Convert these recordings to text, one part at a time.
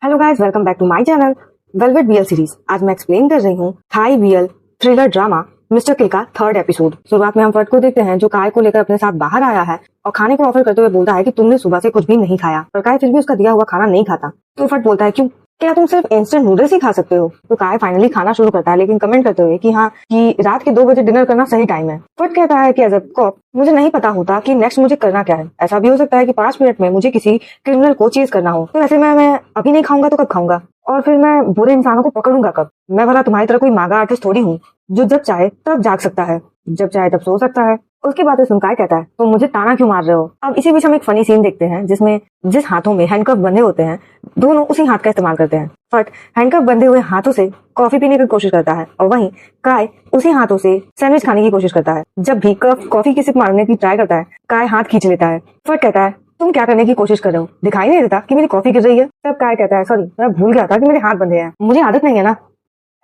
Hello guys, welcome back to my channel velvet BL series. आज मैं explain कर रही हूँ Thai BL thriller drama Mister Kill का थर्ड एपिसोड। शुरुआत में हम फट को देखते हैं जो काय को लेकर अपने साथ बाहर आया है और खाने को ऑफर करते हुए बोलता है कि तुमने सुबह से कुछ भी नहीं खाया, पर काय फिर भी उसका दिया हुआ खाना नहीं खाता। तो फट बोलता है क्यों, क्या तुम सिर्फ इंस्टेंट नूडल्स ही खा सकते हो? तो काय फाइनली खाना शुरू करता है, लेकिन कमेंट करते हुए कि हाँ कि रात के 2 बजे डिनर करना सही टाइम है। फट कहता है कि एज अ कॉप मुझे नहीं पता होता कि नेक्स्ट मुझे करना क्या है। ऐसा भी हो सकता है कि 5 मिनट में मुझे किसी क्रिमिनल को चेज करना हो, तो ऐसे में मैं अभी नहीं खाऊंगा तो कब खाऊंगा? और फिर मैं बुरे इंसानों को पकड़ूंगा कब? मैं भला तुम्हारी तरह कोई मागा आर्टिस्ट थोड़ी हूँ जो जब चाहे तब जाग सकता है, जब चाहे तब सो सकता है। उसकी बातें सुन काय कहता है तो मुझे ताना क्यों मार रहे हो? अब इसी बीच हम एक फनी सीन देखते हैं जिसमें जिस हाथों में हैंडकफ बंधे होते हैं दोनों उसी हाथ का इस्तेमाल करते हैं। फट हैंडकफ बंधे हुए हाथों से कॉफी पीने की कोशिश करता है और वहीं काय उसी हाथों से सैंडविच खाने की कोशिश करता है। जब भी कफ कॉफी की सिप मारने की ट्राई करता है, काय हाथ खींच लेता है। फट कहता है तुम क्या करने की कोशिश कर रहे हो? दिखाई नहीं देता कि मेरी कॉफी गिर रही है? तब काय कहता है सॉरी, मैं भूल गया था कि मेरे हाथ बंधे हैं, मुझे आदत नहीं है ना।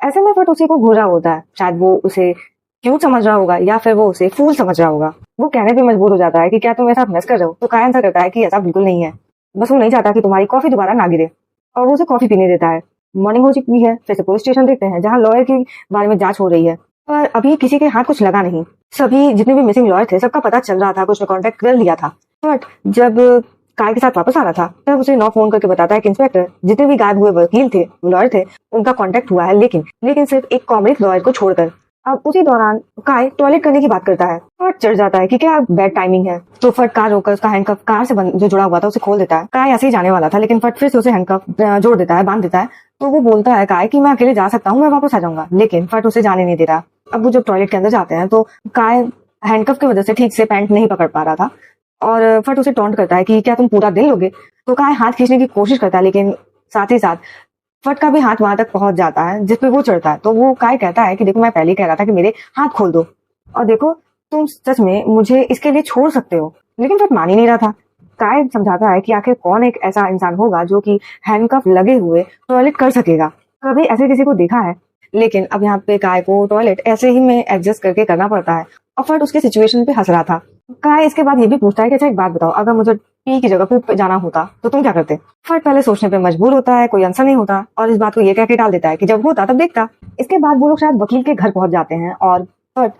ऐसे में फट उसी को घूर रहा होता है। शायद वो उसे क्यूट समझ रहा होगा या फिर वो उसे फूल समझ रहा होगा। वो कहने पे मजबूर हो जाता है कि क्या तुम मेरे साथ मस कर रहे हो? तो काय आंसर करता है कि ऐसा बिल्कुल नहीं है, बस वो नहीं चाहता कि तुम्हारी कॉफी दोबारा ना गिरे, और वो उसे कॉफी पीने देता है। मॉर्निंग हो चुकी है, फिर से पुलिस स्टेशन देखते हैं जहाँ लॉयर के बारे में जांच हो रही है, पर अभी किसी के हाथ कुछ लगा नहीं। सभी जितने भी मिसिंग लॉयर थे सबका पता चल रहा था, कुछ ने कॉन्टेक्ट कर लिया था। बट जब काय के साथ वापस आ रहा था तब उसे नौ फोन करके बताता है कि इंस्पेक्टर जितने भी गायब हुए वकील थे, लॉयर थे, उनका कांटेक्ट हुआ है, लेकिन सिर्फ एक कॉमिक लॉयर को छोड़कर। अब उसी दौरान काय टॉयलेट करने की बात करता है। फट चढ़ जाता है कि क्या बैड टाइमिंग है, तो फट कार रोककर उसका हैंडकफ कार से जो जुड़ा हुआ था उसे खोल देता है। काय ऐसे ही जाने वाला था, लेकिन फट फिर से उसे हैंडकफ जोड़ देता है, बांध देता है। तो वो बोलता है काय कि मैं अकेले जा सकता हूँ, मैं वापस आ जाऊंगा, लेकिन फट उसे जाने नहीं दे रहा। अब वो जब टॉयलेट के अंदर जाते हैं तो काय हैंडकफ की वजह से ठीक से पैंट नहीं पकड़ पा रहा था और फट उसे टॉन्ट करता है कि क्या तुम पूरा दिन लोगे? तो काय हाथ खींचने की कोशिश करता है, लेकिन साथ ही साथ फट का भी हाथ वहां तक पहुंच जाता है जिसपे वो चढ़ता है। तो वो काय कहता है कि देखो मैं पहले ही कह रहा था कि मेरे हाथ खोल दो, और देखो तुम सच में मुझे इसके लिए छोड़ सकते हो। लेकिन फट मान ही नहीं रहा था। काय समझाता है कि आखिर कौन एक ऐसा इंसान होगा जो कि हैंडकफ लगे हुए टॉयलेट कर सकेगा, कभी ऐसे किसी को देखा है? लेकिन अब यहाँ पे काय को टॉयलेट ऐसे ही में एडजस्ट करके करना पड़ता है और फट उसके सिचुएशन पे हंस रहा था। काय इसके बाद ये भी पूछता है कि अच्छा एक बात बताओ, अगर मुझे पी की जगह पूप पे जाना होता तो तुम क्या करते? फट पहले सोचने पे मजबूर होता है, कोई आंसर नहीं होता, और इस बात को ये कह के टाल देता है कि जब होता तब देखता। इसके बाद वो लोग शायद वकील के घर पहुंच जाते हैं और फट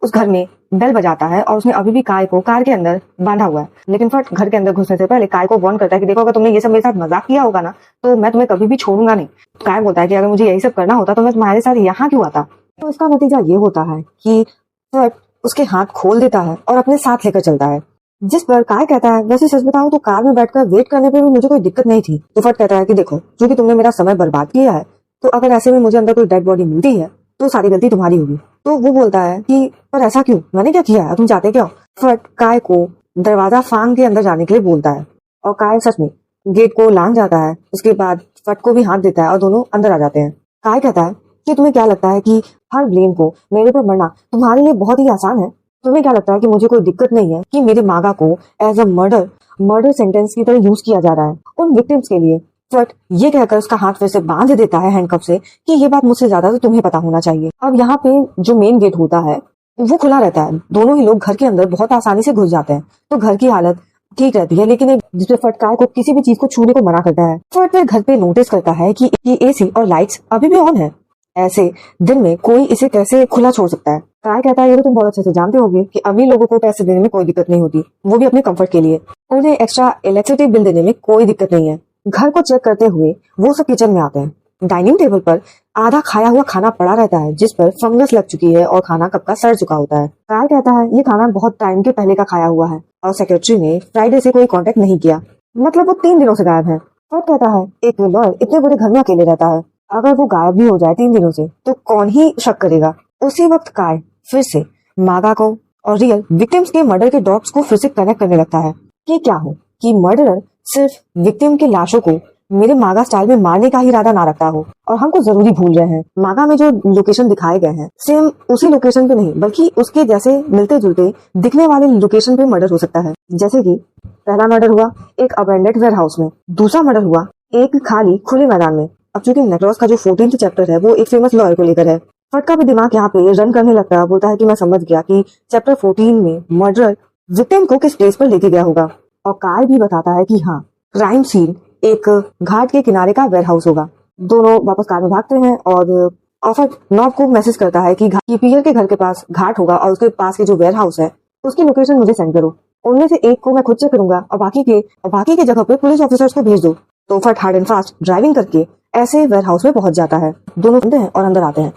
उस घर में बेल बजाता है और उसने अभी भी काय को कार के अंदर बांधा हुआ है। लेकिन फट घर के अंदर घुसने से पहले काय को वार्न करता है कि देखो अगर तुमने ये सब मेरे साथ मजाक किया होगा ना तो मैं तुम्हें कभी भी छोड़ूंगा नहीं। काय बोलता है कि अगर मुझे यही सब करना होता तो मैं तुम्हारे साथ यहाँ क्यों आता? तो इसका नतीजा ये होता है कि फट उसके हाथ खोल देता है और अपने साथ लेकर चलता है। जिस पर काय कहता है वैसे सच बताऊं तो कार में बैठकर वेट करने पे भी मुझे कोई दिक्कत नहीं थी। तो फट कहता है कि देखो क्योंकि तुमने मेरा समय बर्बाद किया है, तो अगर ऐसे में मुझे अंदर कोई डेड बॉडी मिलती है तो सारी गलती तुम्हारी होगी। तो वो बोलता है कि पर ऐसा क्यों, मैंने क्या किया है, तुम चाहते क्या हो? फट काय को दरवाजा फांग के अंदर जाने के लिए बोलता है और काय सच में गेट को लांग जाता है। उसके बाद फट को भी हाथ देता है और दोनों अंदर आ जाते हैं। काय कहता है कि तुम्हें क्या लगता है कि हर ब्लेम को मेरे पर मरना तुम्हारे लिए बहुत ही आसान है? तुम्हें क्या लगता है कि मुझे कोई दिक्कत नहीं है कि मेरे मागा को एज अ मर्डर सेंटेंस की तरह यूज किया जा रहा है उन विक्टिम्स के लिए? फट ये कहकर उसका हाथ फिर से बांध देता है हैंडकफ से कि ये बात मुझसे ज्यादा तो तुम्हें पता होना चाहिए। अब यहाँ पे जो मेन गेट होता है वो खुला रहता है, दोनों ही लोग घर के अंदर बहुत आसानी से घुस जाते हैं, तो घर की हालत ठीक रहती है। लेकिन एक जिसपे फट काय को किसी भी चीज को छूने को मना करता है। फट फिर घर पे नोटिस करता है कि एसी और लाइट्स अभी भी ऑन है। ऐसे दिन में कोई इसे कैसे खुला छोड़ सकता है? काय कहता है ये तो तुम बहुत अच्छे से जानते होगे कि अमीर लोगों को पैसे देने में कोई दिक्कत नहीं होती, वो भी अपने कंफर्ट के लिए। उन्हें एक्स्ट्रा इलेक्ट्रिसिटी बिल देने में कोई दिक्कत नहीं है। घर को चेक करते हुए वो सब किचन में आते हैं। डाइनिंग टेबल पर आधा खाया हुआ खाना पड़ा रहता है जिस पर फंगस लग चुकी है और खाना कब का सड़ चुका होता है। काय कहता है ये खाना बहुत टाइम के पहले का खाया हुआ है और सेक्रेटरी ने फ्राइडे से कोई कांटेक्ट नहीं किया, मतलब वो 3 दिनों से गायब है। फट कहता है एक लॉयर इतने बड़े घर में अकेले रहता है, अगर वो गायब भी हो जाए 3 दिनों से तो कौन ही शक करेगा? उसी वक्त काय फिर से मागा को और रियल विक्टिम्स के मर्डर के डॉट्स को फिर से कनेक्ट करने लगता है कि क्या हो कि मर्डरर सिर्फ विक्टिम के लाशों को मेरे मागा स्टाइल में मारने का ही इरादा ना रखता हो और हमको जरूरी भूल रहे हैं। मागा में जो लोकेशन दिखाए गए हैं सेम उसी लोकेशन पे नहीं बल्कि उसके जैसे मिलते जुलते दिखने वाले लोकेशन पे मर्डर हो सकता है। जैसे कि पहला मर्डर हुआ एक अबेंडेड वेयर हाउस में, दूसरा मर्डर हुआ एक खाली खुले मैदान में। अब चूंकि नेक्रोस का जो 14th चैप्टर है वो एक फेमस लॉयर को लेकर है, फट का भी दिमाग यहाँ पे रन करने लगता है। बोलता है कि मैं समझ गया कि चैप्टर 14 में मर्डर विक्टिम को किस प्लेस पर लेके गया होगा, और काय भी बताता है कि हाँ क्राइम सीन एक घाट के किनारे का वेयर हाउस होगा। दोनों वापस कार में भागते हैं और ऑफर नॉब को मैसेज करता है कि पियर के घर के पास घाट होगा और उसके पास के जो वेयर हाउस है उसकी लोकेशन मुझे सेंड करो। उनमें से एक को मैं खुद चेक करूंगा और बाकी के जगह पे पुलिस ऑफिसर्स को भेज दो। तो फट हार्ड एंड फास्ट ड्राइविंग करके ऐसे वेयर हाउस में पहुंच जाता है। दोनों सुनते हैं और अंदर आते हैं।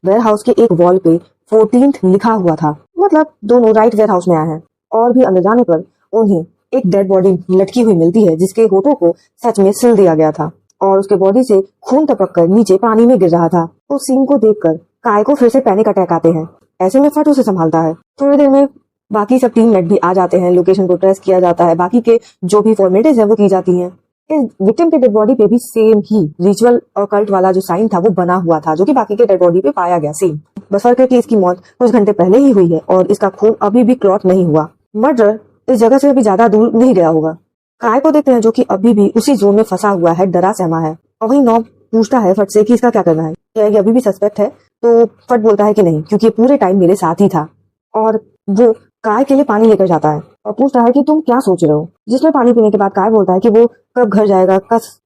वेयर हाउस के एक वॉल पे 14th लिखा हुआ था, मतलब दोनों राइट वेयर हाउस में आए हैं। और भी अंदर जाने पर उन्हें एक डेड बॉडी लटकी हुई मिलती है जिसके होठों को सच में सिल दिया गया था और उसके बॉडी से खून टपक कर नीचे पानी में गिर रहा था। उस सीन को देखकर काय को फिर से पैनिक अटैक आते हैं। ऐसे में फट उसे संभालता है। थोड़ी देर में बाकी सब टीममेट भी आ जाते हैं। लोकेशन को ट्रेस किया जाता है। बाकी के जो भी फॉर्मेलिटीज है वो की जाती हैं। इस विक्टिम के डेड बॉडी पे भी सेम ही रिचुअल और कल्ट वाला जो साइन था वो बना हुआ था जो कि बाकी के डेड बॉडी पे पाया गया सेम। बस फर्क है कि इसकी मौत कुछ घंटे पहले ही हुई है और इसका खून अभी भी क्लॉट नहीं हुआ। मर्डर इस जगह से अभी ज्यादा दूर नहीं गया होगा। काय को देखते हैं जो कि अभी भी उसी जोन में फंसा हुआ है, डरा सहमा है। और वही नॉब पूछता है फट से कि इसका क्या करना है, क्या ये अभी भी सस्पेक्ट है? तो फट बोलता है कि नहीं, क्योंकि ये पूरे टाइम मेरे साथ ही था। और वो काय के लिए पानी लेकर जाता है और पूछता है कि तुम क्या सोच रहे हो। जिसमें पानी पीने के बाद काय बोलता है कि वो कब घर जाएगा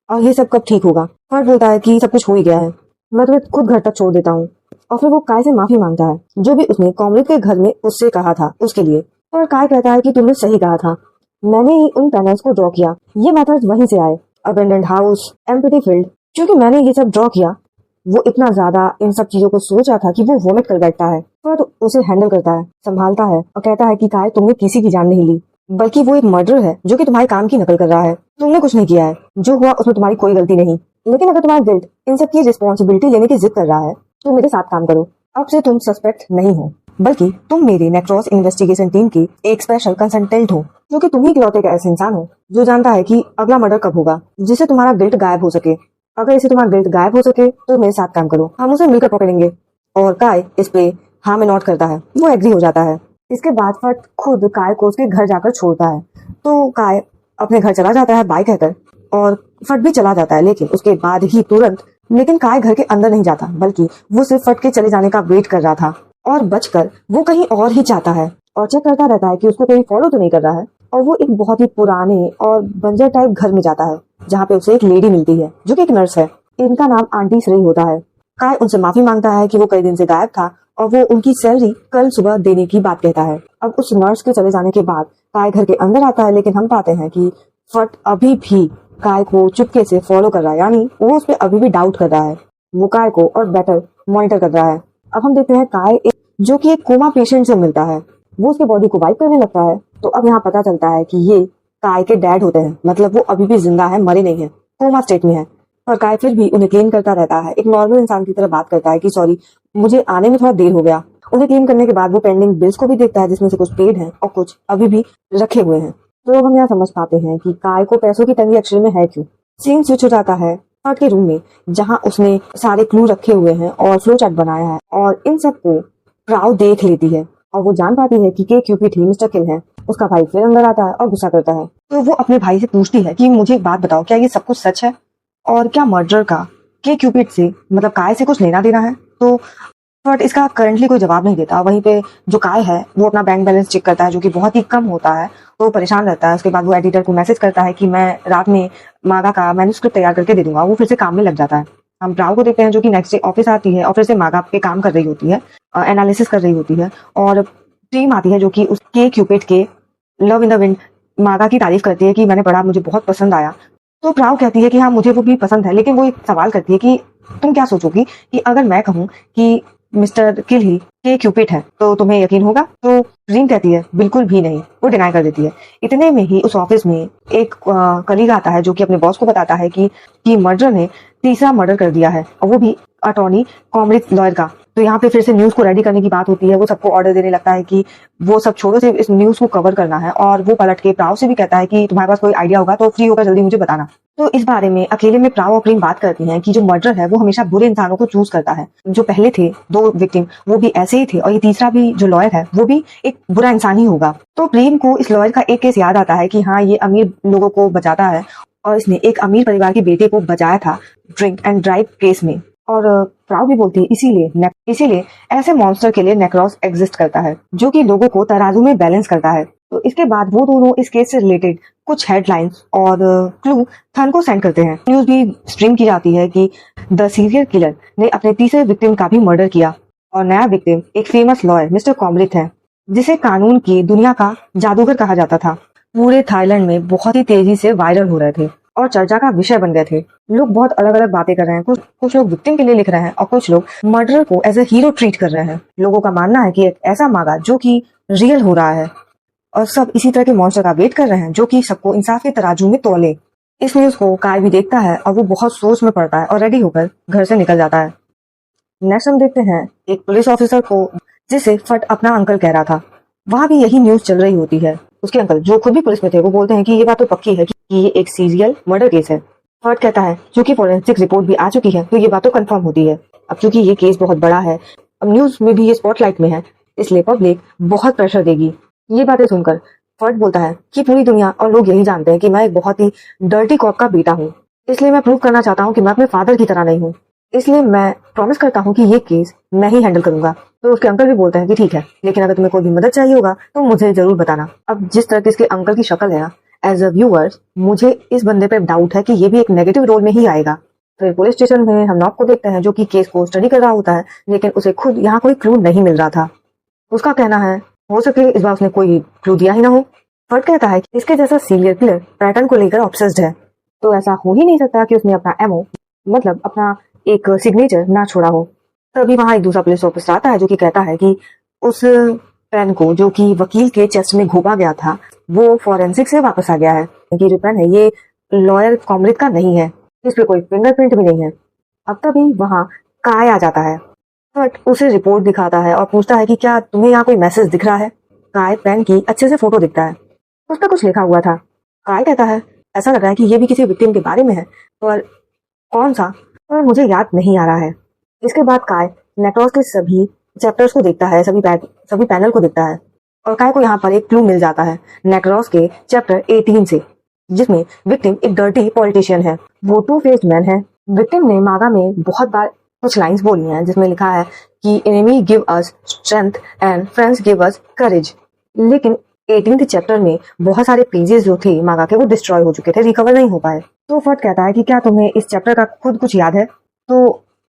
और ये सब कब ठीक होगा। फट बोलता है कि सब कुछ हो ही गया है, मैं तुम्हें खुद घर तक छोड़ देता हूँ। और फिर वो काय से माफी मांगता है जो भी उसने कॉमरेड के घर में उससे कहा था उसके लिए। और काय कहता है कि तुमने सही कहा था, मैंने ही उन पैनल्स को ड्रॉ किया। ये मेथड्स वहीं से आए, अबेंडेंड हाउस, एम्प्टी फील्ड। क्योंकि मैंने ये सब ड्रॉ किया, वो इतना ज्यादा इन सब चीजों को सोच रहा था कि वो वोमिट कर बैठता है। पर उसे हैंडल करता है, संभालता है और कहता है कि काय तुमने किसी की जान नहीं ली, बल्कि वो एक मर्डर है जो कि तुम्हारे काम की नकल कर रहा है। तुमने कुछ नहीं किया है, जो हुआ उसमें तुम्हारी कोई गलती नहीं। लेकिन अगर तुम्हारा गिल्ट इन सब की रिस्पॉन्सिबिलिटी लेने की जिद कर रहा है तो मेरे साथ काम करो। अब से तुम सस्पेक्ट नहीं हो, बल्कि तुम मेरे नेक्रोस इन्वेस्टिगेशन टीम की एक स्पेशल कंसल्टेंट हो, जो कि तुम ही इकलौते एक ऐसे इंसान हो जो जानता है कि अगला मर्डर कब होगा, जिससे तुम्हारा गिल्ट गायब हो सके। अगर इसे तुम्हारा गिल्ट गायब हो सके तो मेरे साथ काम करो, हम उसे मिलकर पकड़ेंगे। और काय इस पे हाँ में नोट करता है, वो एग्री हो जाता है। इसके बाद फट खुद काय को उसके घर जाकर छोड़ता है। तो काय अपने घर चला जाता है बाय कहकर और फट भी चला जाता है, लेकिन उसके बाद ही तुरंत लेकिन काय घर के अंदर नहीं जाता, बल्कि वो सिर्फ फट के चले जाने का वेट कर रहा था और बचकर वो कहीं और ही जाता है और चेक करता रहता है कि उसको कोई फॉलो तो नहीं कर रहा है। और वो एक बहुत ही पुराने और बंजर टाइप घर में जाता है जहाँ पे उसे एक लेडी मिलती है जो कि एक नर्स है। इनका नाम आंटी श्री होता है। काय उनसे माफी मांगता है कि वो कई दिन से गायब था और वो उनकी सैलरी कल सुबह देने की बात कहता है। अब उस नर्स के चले जाने के बाद काय घर के अंदर आता है, लेकिन हम पाते हैं कि फट अभी भी काय को चुपके से फॉलो कर रहा है, यानी वो उस पर अभी भी डाउट कर रहा है। वो काय को और बेटर मॉनिटर कर रहा है। अब हम देखते हैं काय जो कि एक कोमा पेशेंट से मिलता है, वो उसके बॉडी को वाइप करने लगता है। तो अब यहाँ पता चलता है कि ये काय के डैड होते हैं, मतलब वो अभी भी जिंदा है, मरे नहीं है, कोमा स्टेट में है। और काय फिर भी उन्हें क्लीन करता रहता है, एक नॉर्मल इंसान की तरह बात करता है कि सॉरी मुझे आने में थोड़ा देर हो गया। उन्हें क्लीन करने के बाद वो पेंडिंग बिल्स को भी देखता है जिसमें से कुछ पेड हैं और कुछ अभी भी रखे हुए हैं। तो अब हम यहाँ समझ पाते हैं कि काय को पैसों की तंगी एक्चुअली में है क्यों। सीन स्विच हो जाता है फट के रूम में जहाँ उसने सारे क्लू रखे हुए हैं और फ्लो चार्ट बनाया है और इन सबको प्राउ देख लेती है और वो जान पाती है कि के क्यूपिड ही मिस्टर किल है। उसका भाई फिर अंदर आता है और गुस्सा करता है। तो वो अपने भाई से पूछती है कि मुझे एक बात बताओ, क्या ये सब कुछ सच है और क्या मर्डर का के क्यूपिड से मतलब काय से कुछ लेना देना है? तो बट इसका करंटली कोई जवाब नहीं देता। वहीं पे जो काय है वो अपना बैंक बैलेंस चेक करता है जो कि बहुत ही कम होता है, तो परेशान रहता है। उसके बाद वो एडिटर को मैसेज करता है कि मैं रात में मागा का मैन्युस्क्रिप्ट तैयार करके दे दूंगा। वो फिर से काम में लग जाता है। हम प्राउ को देखते हैं जो कि नेक्स्ट डे ऑफिस आती है और फिर से मागा पे काम कर रही होती है, एनालिसिस कर रही होती है और टीम आती है जो कि उसके क्यूपिड के लव इन द विंड मागा की तारीफ करती है कि मैंने पढ़ा, मुझे बहुत पसंद आया। तो प्राउ कहती है कि हाँ मुझे वो भी पसंद है, लेकिन वो एक सवाल करती है कि तुम क्या सोचोगी कि अगर मैं कहूँ कि मिस्टर किल ही के क्यूपिड है तो तुम्हें यकीन होगा? तो रीम कहती है बिल्कुल भी नहीं, वो डिनाई कर देती है। इतने में ही उस ऑफिस में एक कलीग आता है जो कि अपने बॉस को बताता है कि मर्डर ने तीसरा मर्डर कर दिया है और वो भी अटॉर्नी कॉमरेड लॉयर का। तो यहाँ पे फिर से न्यूज को रेडी करने की बात होती है। वो सबको ऑर्डर देने लगता है कि वो सब छोड़ो, सिर्फ इस न्यूज को कवर करना है। और वो पलट के प्राव से भी कहता है कि तुम्हारे पास कोई आइडिया होगा तो फ्री होकर जल्दी मुझे बताना। तो इस बारे में अकेले में प्राव और क्रीम बात करती हैं कि जो मर्डर है वो हमेशा बुरे इंसानों को चूज करता है। जो पहले थे 2 विक्टिम वो भी ऐसे ही थे और ये तीसरा भी जो लॉयर है वो भी एक बुरा इंसान ही होगा। तो प्रेम को इस लॉयर का एक केस याद आता है कि हाँ ये अमीर लोगों को बचाता है और इसने एक अमीर परिवार के बेटे को बचाया था ड्रिंक एंड ड्राइव केस में। और प्राउ भी बोलती है इसीलिए ऐसे मॉन्स्टर के लिए नेक्रोस एग्जिस्ट करता है जो कि लोगों को तराजू में बैलेंस करता है। तो इसके बाद वो दोनों इस केस से रिलेटेड कुछ हेडलाइंस और क्लू थन को सेंड करते हैं। न्यूज भी स्ट्रीम की जाती है कि द सीरियल किलर ने अपने तीसरे विक्टिम का भी मर्डर किया और नया विक्टिम एक फेमस लॉयर मिस्टर कॉमरिथ है, जिसे कानून की दुनिया का जादूगर कहा जाता था। पूरे थाईलैंड में बहुत ही तेजी से वायरल हो रहे थे और चर्चा का विषय बन गए थे। लोग बहुत अलग अलग बातें कर रहे हैं, कुछ लोग विक्टिम के लिए लिख रहे हैं और कुछ लोग मर्डरर को एज ए हीरो ट्रीट कर रहे हैं। लोगों का मानना है कि एक ऐसा मांगा जो कि रियल हो रहा है और सब इसी तरह के मॉन्स्टर का वेट कर रहे हैं जो कि सबको इंसाफ के तराजू में तोले। इस न्यूज को काय भी देखता है और वो बहुत सोच में पड़ता है और रेडी होकर घर से निकल जाता है। नेक्स्ट हम देखते हैं एक पुलिस ऑफिसर को जिसे फट अपना अंकल कह रहा था। वहां भी यही न्यूज चल रही होती है। उसके अंकल जो खुद भी पुलिस में थे वो बोलते हैं कि ये बात तो पक्की है कि ये एक सीरियल मर्डर केस है। फट कहता है क्योंकि फोरेंसिक रिपोर्ट भी आ चुकी है तो ये बात तो कंफर्म होती है। अब चूंकि ये केस बहुत बड़ा है, अब न्यूज में भी ये स्पॉटलाइट में है, इसलिए पब्लिक बहुत प्रेशर देगी। ये बातें सुनकर फट बोलता है कि पूरी दुनिया और लोग यही जानते हैं कि मैं एक बहुत ही डर्टी कॉप का बेटा हूँ, इसलिए मैं प्रूव करना चाहता हूँ कि मैं अपने फादर की तरह नहीं हूँ, इसलिए मैं प्रॉमिस करता हूँ कि ये केस मैं ही हैंडल करूंगा। तो उसके अंकल भी बोलते हैं कि ठीक है, लेकिन अगर तुम्हें कोई भी मदद चाहिए होगा तो मुझे जरूर बताना। अब जिस तरह की इसके अंकल की शक्ल है, एज अ व्यूअर मुझे इस बंदे पे डाउट है कि ये भी एक नेगेटिव रोल में ही आएगा। फिर पुलिस स्टेशन में हम नॉक को देखते हैं जो कि केस को स्टडी कर रहा होता है, लेकिन उसे खुद यहाँ कोई क्लू नहीं मिल रहा था। उसका कहना है हो सके इस बार उसने कोई क्लू दिया ही ना हो। फट कहता है कि इसके जैसा सीरियल किलर पैटर्न को लेकर ऑब्सेस्ड है, तो ऐसा हो ही नहीं सकता कि उसने अपना एमओ मतलब अपना एक सिग्नेचर ना छोड़ा हो। तभी वहां एक दूसरा पुलिस ऑफिसर आता है जो कि कहता है कि उस पेन को जो कि वकील के चेस्ट में घोपा गया था वो फॉरेंसिक से वापस आ गया है। कि जो पेन है ये लॉयर कॉमरिथ का नहीं है, इस पे कोई फिंगरप्रिंट भी नहीं है। अब तभी वहां काय आ जाता है। बट उसे रिपोर्ट दिखाता है और पूछता है कि क्या तुम्हें यहाँ कोई मैसेज दिख रहा है। काय पेन की अच्छे से फोटो दिखता है, उस पर कुछ लिखा हुआ था। काय कहता है ऐसा लग रहा है कि ये भी किसी विक्टिम के बारे में है, पर कौन सा पर मुझे याद नहीं आ रहा है। इसके बाद काय नेक्रोस के सभी चैप्टर्स को देखता है, सभी पैनल को देखता है और काय को यहाँ पर एक क्लू मिल जाता है नेक्रोस के चैप्टर 18 से, जिसमें विक्टिम एक डर्टी पॉलिटिशियन है, वो टू फेस्ड मैन है। विक्टिम ने मागा में बहुत बार कुछ लाइंस बोली हैं जिसमें लिखा है कि enemy give us strength and friends give us courage, लेकिन 18th चैप्टर में बहुत सारे पेजेस जो थे मागा के वो डिस्ट्रॉय हो चुके थे, रिकवर नहीं हो पाए। तो फट कहता है कि क्या तुम्हें इस चैप्टर का खुद कुछ याद है। तो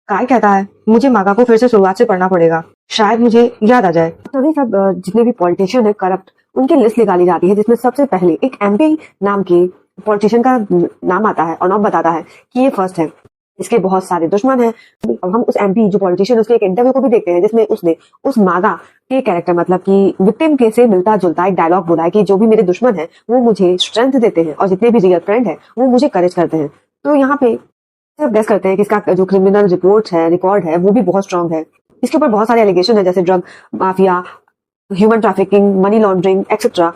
काय कहता है मुझे मागा को फिर से शुरुआत से पढ़ना पड़ेगा, शायद मुझे याद आ जाए। तभी सब जितने भी पॉलिटिशियन है करप्ट उनकी लिस्ट निकाली जाती है, जिसमें सबसे पहले एक एमपी नाम के पॉलिटिशियन का नाम आता है और नाम बताता है कि ये फर्स्ट है, इसके बहुत सारे दुश्मन हैं। अब हम उस एमपी जो पॉलिटिशियन उसके एक इंटरव्यू को भी देखते हैं जिसमें उसने उस मागा के कैरेक्टर मतलब कि विक्टिम के से मिलता जुलता एक डायलॉग बोला है कि जो भी मेरे दुश्मन है वो मुझे स्ट्रेंथ देते हैं और जितने भी रियल फ्रेंड है वो मुझे करेज करते हैं। तो यहाँ पे सब गेस करते हैं कि इसका जो क्रिमिनल रिकॉर्ड है वो भी बहुत स्ट्रांग है। इसके ऊपर बहुत सारे एलिगेशन है जैसे drug mafia, human trafficking, money laundering etcetera,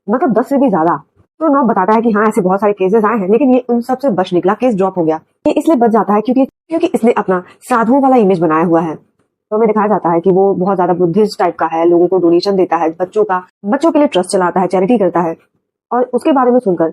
मतलब 10 से भी ज्यादा। तो नॉब बताता है कि हाँ ऐसे बहुत सारे केसेस आए हैं, लेकिन ये उन सब से बच निकला, केस ड्रॉप हो गया। ये इसलिए बच जाता है क्योंकि इसने अपना साधुओं वाला इमेज बनाया हुआ है। तो हमें दिखाया जाता है कि वो बहुत ज्यादा बुद्धिस्ट टाइप का है, लोगों को डोनेशन देता है, बच्चों के लिए ट्रस्ट चलाता है, चैरिटी करता है। और उसके बारे में सुनकर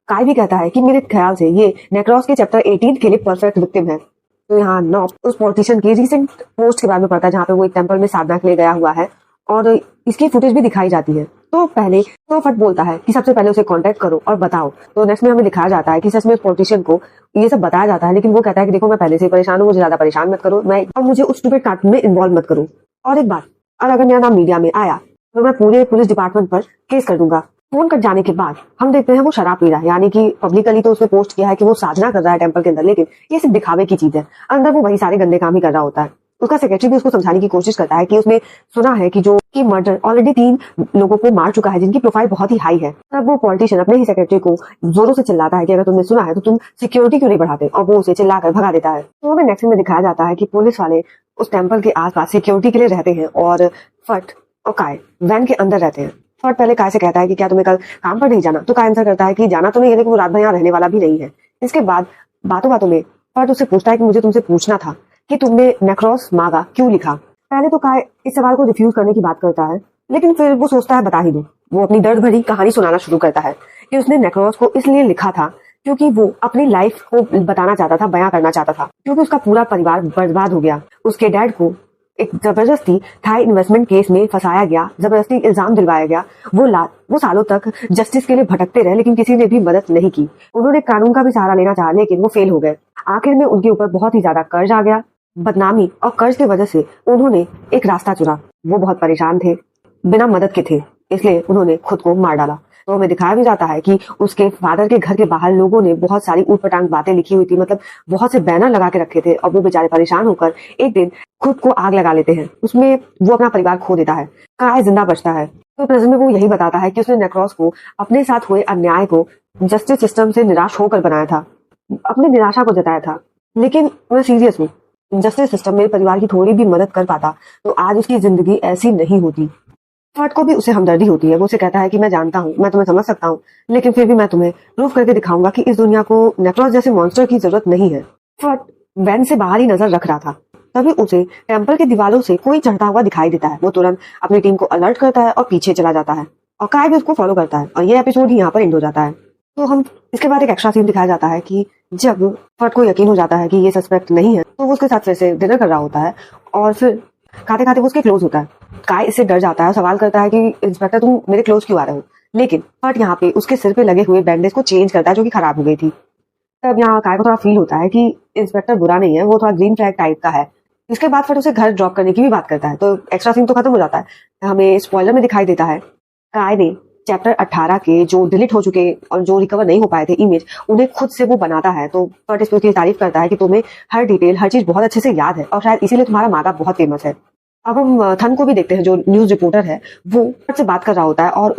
काय भी कहता है कि मेरे ख्याल से ये नेक्रोस के चैप्टर 18 के लिए परफेक्ट विक्टिम है। तो यहाँ नॉब उस पॉलिटिशियन की रिसेंट पोस्ट के बारे में पढ़ता है जहाँ पे वो एक टेंपल में साधना के लिए गया हुआ है और इसकी फुटेज भी दिखाई जाती है। तो पहले तो फट बोलता है कि सबसे पहले उसे कांटेक्ट करो और बताओ। तो नेक्स्ट में हमें दिखाया जाता है कि सच में उस पॉलिटिशियन को ये सब बताया जाता है, लेकिन वो कहता है कि देखो मैं पहले से परेशान हूँ, मुझे ज्यादा परेशान मत करो, मैं और मुझे उस स्टूपिड कार्टून में इन्वॉल्व मत करो। और एक बात, और अगर मेरा नाम मीडिया में आया तो मैं पूरे पुलिस डिपार्टमेंट पर केस कर दूंगा। फोन कट जाने के बाद हम देखते हैं वो शराब पी रहा है, यानी कि पब्लिकली तो उसने पोस्ट किया है कि वो साधना कर रहा है टेंपल के अंदर, लेकिन ये सिर्फ दिखावे की चीज है, अंदर वो वही सारे गंदे काम ही कर रहा होता है। उसका सेक्रेटरी भी उसको समझाने की कोशिश करता है कि उसने सुना है कि जो कि मर्डर ऑलरेडी 3 लोगों को मार चुका है जिनकी प्रोफाइल बहुत ही हाई है। तब वो पॉलिटिशियन अपने ही सेक्रेटरी को जोरों से चिल्लाता है कि अगर तुमने सुना है तो तुम सिक्योरिटी क्यों नहीं बढ़ाते, और वो उसे चिल्लाकर भगा देता है। तो हमें नेक्स्ट में दिखाया जाता है कि पुलिस वाले उस टेंपल के आसपास सिक्योरिटी के लिए रहते हैं और फट और काय वैन के अंदर रहते हैं। फट पहले काय से कहता है कि क्या तुम्हें कल काम पर नहीं जाना, तो काय आंसर करता है कि जाना तो नहीं है, लेकिन वो रात भर यहाँ रहने वाला भी नहीं है। इसके बाद बातों बातों में फट उससे पूछता है कि मुझे तुमसे पूछना था कि तुमने नेक्रोस मागा क्यों लिखा। पहले तो काय इस सवाल को रिफ्यूज करने की बात करता है, लेकिन फिर वो सोचता है बता ही दो। वो अपनी दर्द भरी कहानी सुनाना शुरू करता है कि उसने नेक्रोस को इसलिए लिखा था क्योंकि वो अपनी लाइफ को बताना चाहता था, बयां करना चाहता था, क्योंकि उसका पूरा परिवार बर्बाद हो गया। उसके डैड को एक जबरदस्ती थाई इन्वेस्टमेंट केस में फंसाया गया, जबरदस्ती इल्जाम दिलवाया गया। वो सालों तक जस्टिस के लिए भटकते रहे, लेकिन किसी ने भी मदद नहीं की। उन्होंने कानून का भी सहारा लेना चाहा, लेकिन वो फेल हो गए। आखिर में उनके ऊपर बहुत ही ज्यादा कर्ज आ गया। बदनामी और कर्ज की वजह से उन्होंने एक रास्ता चुना। वो बहुत परेशान थे, बिना मदद के थे, इसलिए उन्होंने खुद को मार डाला। तो हमें दिखाया भी जाता है कि उसके फादर के घर के बाहर लोगों ने बहुत सारी ऊटपटांग बातें लिखी हुई थी, मतलब बहुत से बैनर लगा के रखे थे, और वो बेचारे परेशान होकर एक दिन खुद को आग लगा लेते हैं। उसमें वो अपना परिवार खो देता है। काय जिंदा बचता है। तो प्रेजेंट में वो यही बताता है कि उसने नेक्रोस को अपने साथ हुए अन्याय को जस्टिस सिस्टम से निराश होकर बनाया था, अपनी निराशा को जताया था। लेकिन मैं सीरियस हूँ, जस्टिस सिस्टम मेरे परिवार की थोड़ी भी मदद कर पाता तो आज उसकी जिंदगी ऐसी नहीं होती। फट को भी उसे हमदर्दी होती है। वो उसे कहता है कि मैं जानता हूँ, मैं तुम्हें समझ सकता हूँ, लेकिन फिर भी मैं तुम्हें प्रूव करके दिखाऊंगा कि इस दुनिया को नेक्रोस जैसे मॉन्स्टर की जरूरत नहीं है। फट वैन से बाहर ही नजर रख रहा था, तभी उसे टेम्पल की दीवारों से कोई चढ़ता हुआ दिखाई देता है। वो तुरंत अपनी टीम को अलर्ट करता है और पीछे चला जाता है, और काय भी उसको फॉलो करता है। और ये एपिसोड ही यहाँ पर एंड हो जाता है। तो हम इसके बाद एक एक्स्ट्रा सीन दिखाया जाता है कि जब फट को यकीन हो जाता है कि ये सस्पेक्ट नहीं है, तो वो उसके साथ फिर से डिनर कर रहा होता है, और फिर खाते खाते वो उसके क्लोज होता है। काय इससे डर जाता है और सवाल करता है कि इंस्पेक्टर तुम मेरे क्लोज क्यों आ रहे हो। लेकिन फट यहाँ पे उसके सिर पे लगे हुए बैंडेज को चेंज करता है, जो कि खराब हो गई थी। तब यहाँ काय को थोड़ा फील होता है कि इंस्पेक्टर बुरा नहीं है, वो थोड़ा ग्रीन फ्लैग टाइप का है। इसके बाद फट उसे घर ड्रॉप करने की भी बात करता है। तो एक्स्ट्रा सीन तो खत्म हो जाता है। हमें स्पॉइलर में दिखाई देता है काय ने चैप्टर 18 के जो डिलीट हो चुके और जो रिकवर नहीं हो पाए थे इमेज, उन्हें खुद से वो बनाता है। तो फट इस पे उसकी तारीफ करता है कि तुम्हें हर डिटेल, हर चीज बहुत अच्छे से याद है, और शायद इसीलिए तुम्हारा मागा बहुत फेमस है। अब हम थन को भी देखते हैं, जो न्यूज रिपोर्टर है। वो फट से बात कर रहा होता है और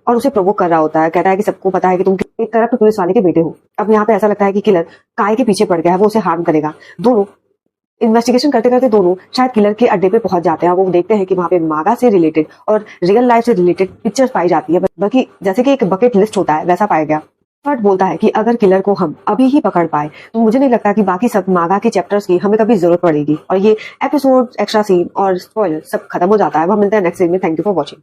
उसे प्रोवोक कर रहा होता है। कहता है कि सबको पता है कि तुम एक करप्ट पुलिस वाले के बेटे हो। अब यहाँ पे ऐसा लगता है कि किलर काय के पीछे पड़ गया है, वो उसे हार्म करेगा। दोनों इन्वेस्टिगेशन करते करते दोनों शायद किलर के अड्डे पे पहुंच जाते हैं। वो देखते हैं कि वहां पे मागा से रिलेटेड और रियल लाइफ से रिलेटेड पिक्चर्स पाई जाती है, बल्कि जैसे कि एक बकेट लिस्ट होता है वैसा पाया गया। फट बोलता है कि अगर किलर को हम अभी ही पकड़ पाए तो मुझे नहीं लगता कि बाकी सब मागा के चैप्टर्स की हमें कभी जरूरत पड़ेगी। और ये एपिसोड, एक्स्ट्रा सीन और स्पॉइलर सब खत्म हो जाता है। वह मिलते हैं नेक्स्ट सीन में। Thank you for watching.